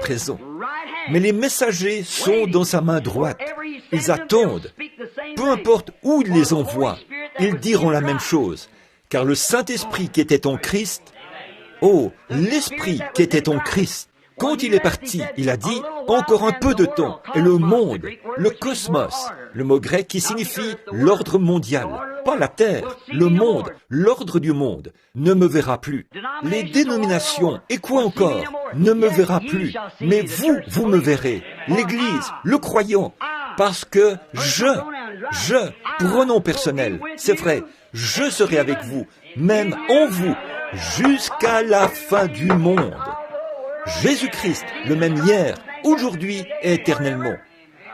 présent. Mais les messagers sont dans sa main droite. Ils attendent. Peu importe où il les envoie, ils diront la même chose. Car le Saint-Esprit qui était en Christ, l'Esprit qui était en Christ, quand il est parti, il a dit « encore un peu de temps » et le monde, le cosmos, le mot grec qui signifie l'ordre mondial, pas la terre, le monde, l'ordre du monde, ne me verra plus. Les dénominations, et quoi encore, ne me verra plus, mais vous me verrez, l'Église, le croyant, parce que pronom personnel, c'est vrai, je serai avec vous, même en vous, jusqu'à la fin du monde. Jésus-Christ, le même hier, aujourd'hui et éternellement.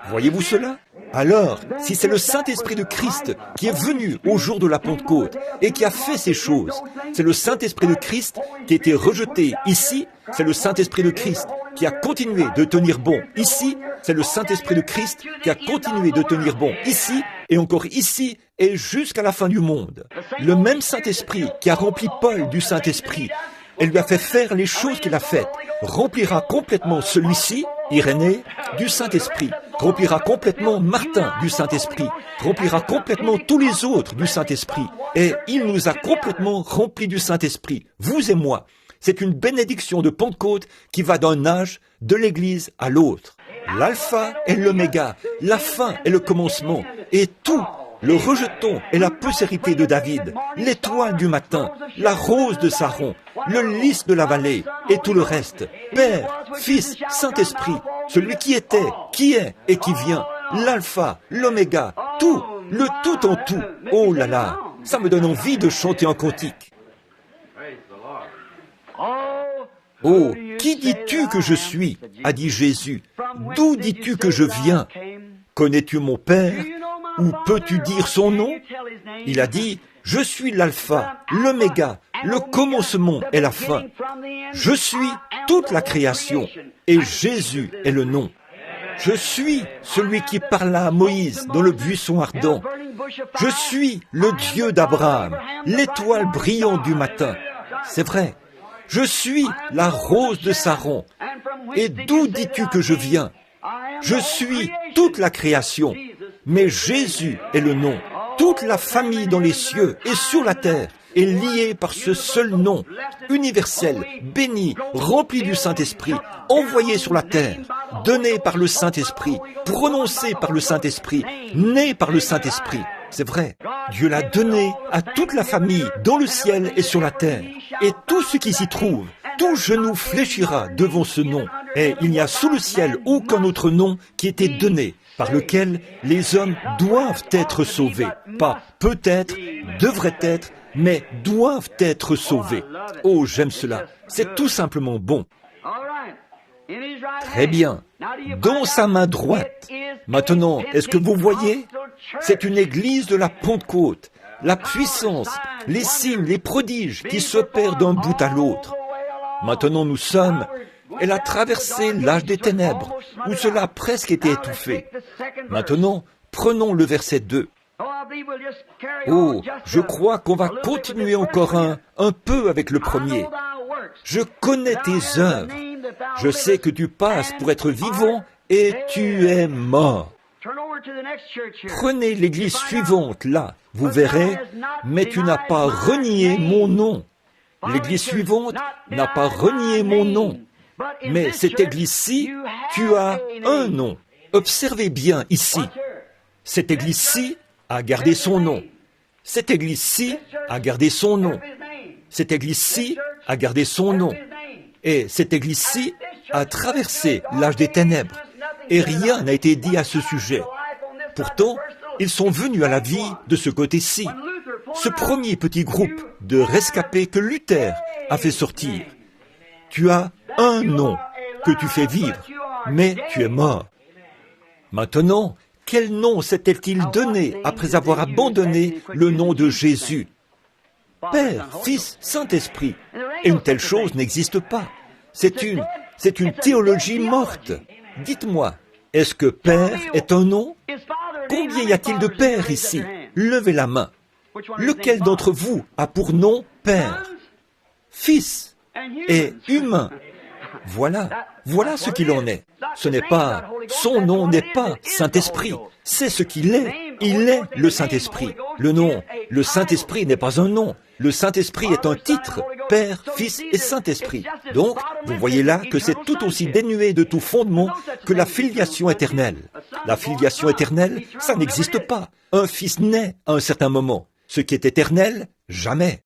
Voyez-vous cela? Alors, si c'est le Saint-Esprit de Christ qui est venu au jour de la Pentecôte et qui a fait ces choses, c'est le Saint-Esprit de Christ qui a été rejeté ici, c'est le Saint-Esprit de Christ qui a continué de tenir bon ici, c'est le Saint-Esprit de Christ qui a continué de tenir bon ici et encore ici et jusqu'à la fin du monde. Le même Saint-Esprit qui a rempli Paul du Saint-Esprit et lui a fait faire les choses qu'il a faites, remplira complètement celui-ci, Irénée, du Saint-Esprit, remplira complètement Martin du Saint-Esprit, remplira complètement tous les autres du Saint-Esprit, et il nous a complètement remplis du Saint-Esprit, vous et moi. C'est une bénédiction de Pentecôte qui va d'un âge de l'Église à l'autre. L'alpha et l'oméga, la fin et le commencement, et tout, le rejeton et la postérité de David, l'étoile du matin, la rose de Saron, le lys de la vallée, et tout le reste, Père, Fils, Saint-Esprit, celui qui était, qui est et qui vient, l'alpha, l'oméga, tout, le tout en tout. Oh là là, ça me donne envie de chanter un cantique. Oh, qui dis-tu que je suis? A dit Jésus. D'où dis-tu que je viens? Connais-tu mon Père? Ou peux-tu dire son nom? Il a dit, je suis l'alpha, l'oméga, le commencement et la fin. Je suis toute la création et Jésus est le nom. Je suis celui qui parla à Moïse dans le buisson ardent. Je suis le Dieu d'Abraham, l'étoile brillante du matin. C'est vrai. Je suis la rose de Saron. Et d'où dis-tu que je viens? Je suis toute la création, mais Jésus est le nom. Toute la famille dans les cieux et sur la terre est liée par ce seul nom, universel, béni, rempli du Saint-Esprit, envoyé sur la terre, donné par le Saint-Esprit, prononcé par le Saint-Esprit, né par le Saint-Esprit. C'est vrai, Dieu l'a donné à toute la famille dans le ciel et sur la terre. Et tout ce qui s'y trouve, tout genou fléchira devant ce nom. Et il n'y a sous le ciel aucun autre nom qui était donné, par lequel les hommes doivent être sauvés. Pas peut-être, devraient être, mais doivent être sauvés. Oh, j'aime cela. C'est tout simplement bon. Très bien. Dans sa main droite. Maintenant, est-ce que vous voyez? C'est une église de la Pentecôte. La puissance, les signes, les prodiges qui s'opèrent d'un bout à l'autre. Maintenant, nous sommes... Elle a traversé l'âge des ténèbres, où cela a presque été étouffé. Maintenant, prenons le verset 2. Oh, je crois qu'on va continuer encore un peu avec le premier. Je connais tes œuvres. Je sais que tu passes pour être vivant et tu es mort. Prenez l'église suivante, là, vous verrez, mais tu n'as pas renié mon nom. L'église suivante n'a pas renié mon nom. Mais cette église-ci, tu as un nom. Observez bien ici. Cette église-ci a gardé son nom. Cette église-ci a gardé son nom. Cette église-ci a gardé son nom. Et cette église-ci a traversé l'âge des ténèbres. Et rien n'a été dit à ce sujet. Pourtant, ils sont venus à la vie de ce côté-ci. Ce premier petit groupe de rescapés que Luther a fait sortir. Tu as un nom que tu fais vivre, mais tu es mort. Maintenant, quel nom s'était-il donné après avoir abandonné le nom de Jésus? Père, Fils, Saint-Esprit. Et une telle chose n'existe pas. C'est une théologie morte. Dites-moi, est-ce que Père est un nom? Combien y a-t-il de pères ici? Levez la main. Lequel d'entre vous a pour nom Père? Fils et humain. Voilà ce qu'il en est. Ce n'est pas, son nom n'est pas Saint-Esprit, c'est ce qu'il est. Il est le Saint-Esprit. Le nom, le Saint-Esprit n'est pas un nom. Le Saint-Esprit est un titre, Père, Fils et Saint-Esprit. Donc, vous voyez là que c'est tout aussi dénué de tout fondement que la filiation éternelle. La filiation éternelle, ça n'existe pas. Un fils naît à un certain moment. Ce qui est éternel, jamais.